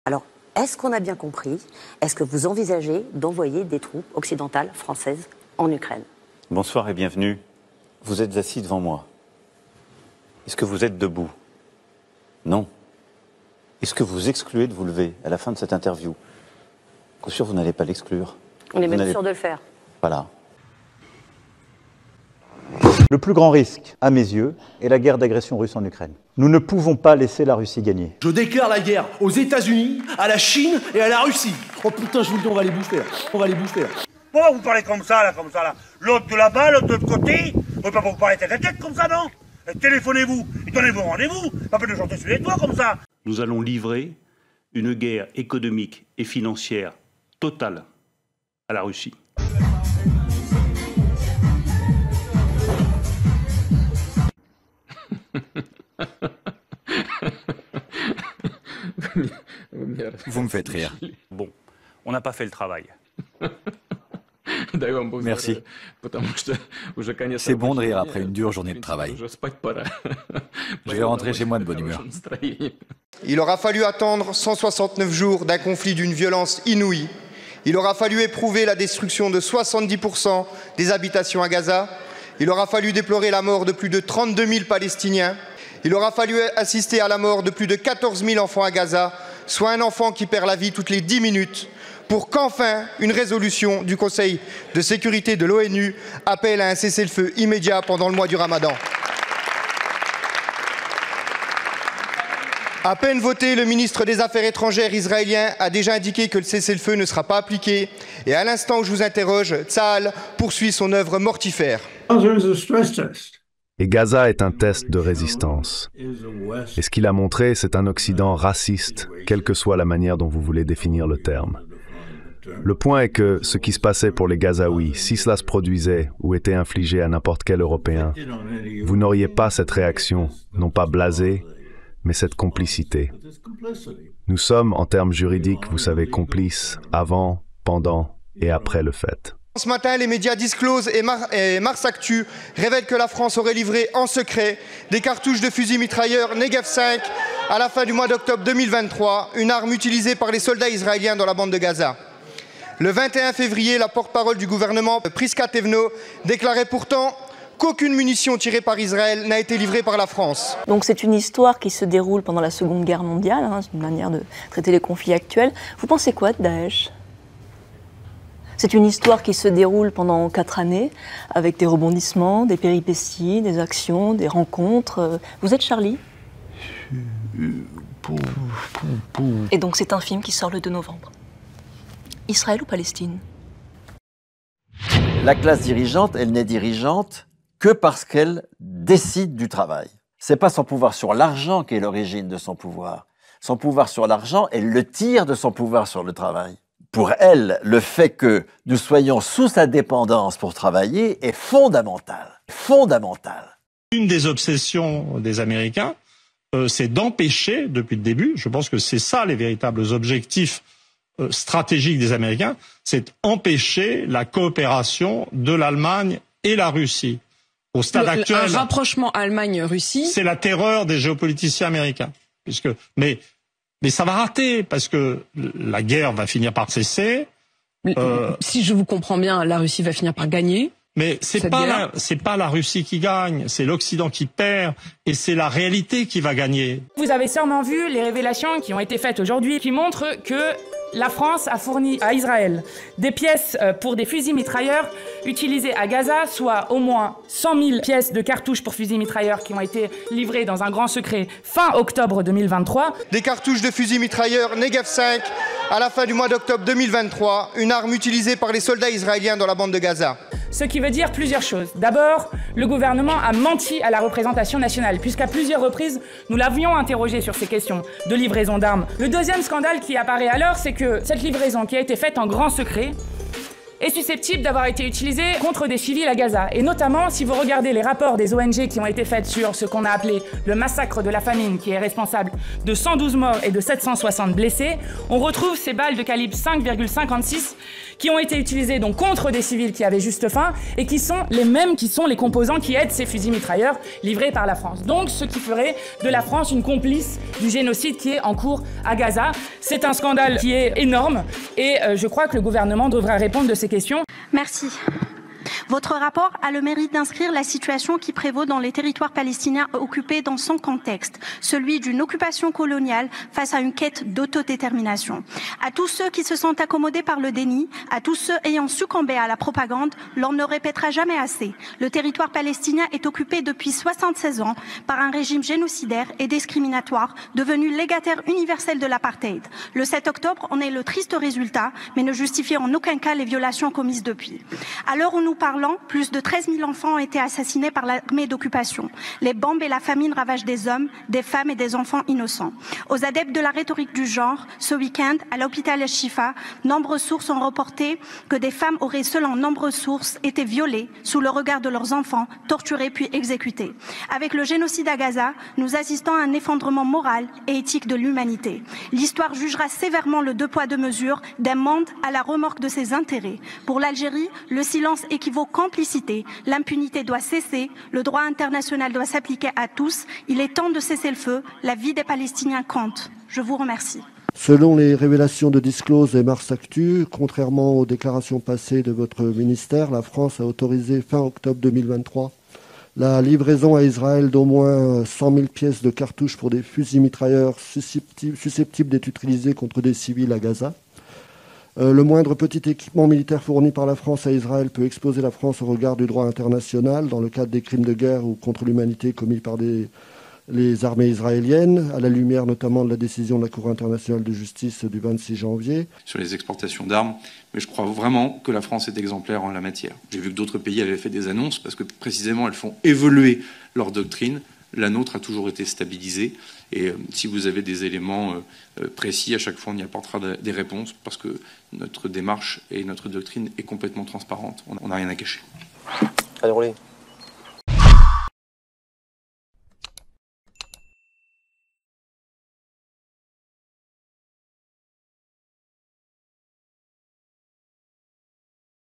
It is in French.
Alors, est-ce qu'on a bien compris? Est-ce que vous envisagez d'envoyer des troupes occidentales françaises en Ukraine? Bonsoir et bienvenue. Vous êtes assis devant moi. Est-ce que vous êtes debout? Non. Est-ce que vous excluez de vous lever à la fin de cette interview? Bien sûr, vous n'allez pas l'exclure. On est même sûr de le faire. Voilà. Le plus grand risque, à mes yeux, est la guerre d'agression russe en Ukraine. Nous ne pouvons pas laisser la Russie gagner. Je déclare la guerre aux États-Unis, à la Chine et à la Russie. Oh putain, je vous le dis, on va les bouffer là. On va les bouffer là. Pourquoi vous parlez comme ça là? L'autre de là-bas, l'autre de l'autre côté. On peut pas vous parler tête à tête comme ça, non? Téléphonez-vous et donnez-vous rendez-vous. Pas de chanter sur les toits comme ça. Nous allons livrer une guerre économique et financière totale à la Russie. Vous me faites rire. Bon, on n'a pas fait le travail. Merci. C'est bon de rire après une dure journée de travail. Je vais rentrer chez moi de bonne humeur. Il aura fallu attendre 169 jours d'un conflit d'une violence inouïe. Il aura fallu éprouver la destruction de 70% des habitations à Gaza. Il aura fallu déplorer la mort de plus de 32 000 Palestiniens. Il aura fallu assister à la mort de plus de 14 000 enfants à Gaza, soit un enfant qui perd la vie toutes les 10 minutes, pour qu'enfin une résolution du Conseil de sécurité de l'ONU appelle à un cessez-le-feu immédiat pendant le mois du Ramadan. À peine voté, le ministre des Affaires étrangères israélien a déjà indiqué que le cessez-le-feu ne sera pas appliqué. Et à l'instant où je vous interroge, Tsahal poursuit son œuvre mortifère. Et Gaza est un test de résistance. Et ce qu'il a montré, c'est un Occident raciste, quelle que soit la manière dont vous voulez définir le terme. Le point est que ce qui se passait pour les Gazaouis, si cela se produisait ou était infligé à n'importe quel Européen, vous n'auriez pas cette réaction, non pas blasée, mais cette complicité. Nous sommes, en termes juridiques, vous savez, complices avant, pendant et après le fait. Ce matin, les médias Disclose et Mars Actu révèlent que la France aurait livré en secret des cartouches de fusil mitrailleur Negev 5 à la fin du mois d'octobre 2023, une arme utilisée par les soldats israéliens dans la bande de Gaza. Le 21 février, la porte-parole du gouvernement, Priska Tevno, déclarait pourtant qu'aucune munition tirée par Israël n'a été livrée par la France. Donc c'est une histoire qui se déroule pendant la Seconde Guerre mondiale, c'est une manière de traiter les conflits actuels. Vous pensez quoi de Daesh ? C'est une histoire qui se déroule pendant 4 années, avec des rebondissements, des péripéties, des actions, des rencontres. Vous êtes Charlie ? Et donc c'est un film qui sort le 2 novembre. Israël ou Palestine ? La classe dirigeante, elle n'est dirigeante que parce qu'elle décide du travail. C'est pas son pouvoir sur l'argent qui est l'origine de son pouvoir. Son pouvoir sur l'argent, elle le tire de son pouvoir sur le travail. Pour elle, le fait que nous soyons sous sa dépendance pour travailler est fondamental. Fondamental. Une des obsessions des Américains, c'est d'empêcher, depuis le début, je pense que c'est ça les véritables objectifs stratégiques des Américains, c'est empêcher la coopération de l'Allemagne et la Russie. Au stade actuel, un rapprochement Allemagne-Russie, c'est la terreur des géopoliticiens américains. Mais ça va rater, parce que la guerre va finir par cesser. Si je vous comprends bien, la Russie va finir par gagner. Mais c'est pas la Russie qui gagne, c'est l'Occident qui perd, et c'est la réalité qui va gagner. Vous avez sûrement vu les révélations qui ont été faites aujourd'hui, qui montrent que la France a fourni à Israël des pièces pour des fusils mitrailleurs utilisés à Gaza, soit au moins 100 000 pièces de cartouches pour fusils mitrailleurs qui ont été livrées dans un grand secret fin octobre 2023. Des cartouches de fusils mitrailleurs Negev 5 à la fin du mois d'octobre 2023, une arme utilisée par les soldats israéliens dans la bande de Gaza. Ce qui veut dire plusieurs choses. D'abord, le gouvernement a menti à la représentation nationale, puisqu'à plusieurs reprises, nous l'avions interrogé sur ces questions de livraison d'armes. Le deuxième scandale qui apparaît alors, c'est que cette livraison qui a été faite en grand secret est susceptible d'avoir été utilisé contre des civils à Gaza. Et notamment, si vous regardez les rapports des ONG qui ont été faits sur ce qu'on a appelé le massacre de la famine, qui est responsable de 112 morts et de 760 blessés, on retrouve ces balles de calibre 5,56 qui ont été utilisées donc contre des civils qui avaient juste faim et qui sont les mêmes qui sont les composants qui aident ces fusils mitrailleurs livrés par la France. Donc ce qui ferait de la France une complice du génocide qui est en cours à Gaza. C'est un scandale qui est énorme et je crois que le gouvernement devra répondre de ces questions. Merci. Votre rapport a le mérite d'inscrire la situation qui prévaut dans les territoires palestiniens occupés dans son contexte, celui d'une occupation coloniale face à une quête d'autodétermination. À tous ceux qui se sont accommodés par le déni, à tous ceux ayant succombé à la propagande, l'on ne répétera jamais assez. Le territoire palestinien est occupé depuis 76 ans par un régime génocidaire et discriminatoire, devenu légataire universel de l'apartheid. Le 7 octobre en est le triste résultat, mais ne justifie en aucun cas les violations commises depuis. À l'heure où nous parlons, plus de 13 000 enfants ont été assassinés par l'armée d'occupation. Les bombes et la famine ravagent des hommes, des femmes et des enfants innocents. Aux adeptes de la rhétorique du genre, ce week-end, à l'hôpital Shifa, nombreuses sources ont reporté que des femmes auraient, selon nombreuses sources, été violées sous le regard de leurs enfants, torturées puis exécutées. Avec le génocide à Gaza, nous assistons à un effondrement moral et éthique de l'humanité. L'histoire jugera sévèrement le deux poids deux mesures d'un monde à la remorque de ses intérêts. Pour l'Algérie, le silence équivaut complicité. L'impunité doit cesser, le droit international doit s'appliquer à tous. Il est temps de cesser le feu. La vie des Palestiniens compte. Je vous remercie. Selon les révélations de Disclose et Mars Actu, contrairement aux déclarations passées de votre ministère, la France a autorisé fin octobre 2023 la livraison à Israël d'au moins 100 000 pièces de cartouches pour des fusils mitrailleurs susceptibles d'être utilisés contre des civils à Gaza. Le moindre petit équipement militaire fourni par la France à Israël peut exposer la France au regard du droit international dans le cadre des crimes de guerre ou contre l'humanité commis par les armées israéliennes, à la lumière notamment de la décision de la Cour internationale de justice du 26 janvier. Sur les exportations d'armes, mais je crois vraiment que la France est exemplaire en la matière. J'ai vu que d'autres pays avaient fait des annonces parce que précisément elles font évoluer leur doctrine. La nôtre a toujours été stabilisée et si vous avez des éléments précis, à chaque fois on y apportera des réponses parce que notre démarche et notre doctrine est complètement transparente. On n'a rien à cacher. Allez, roulez.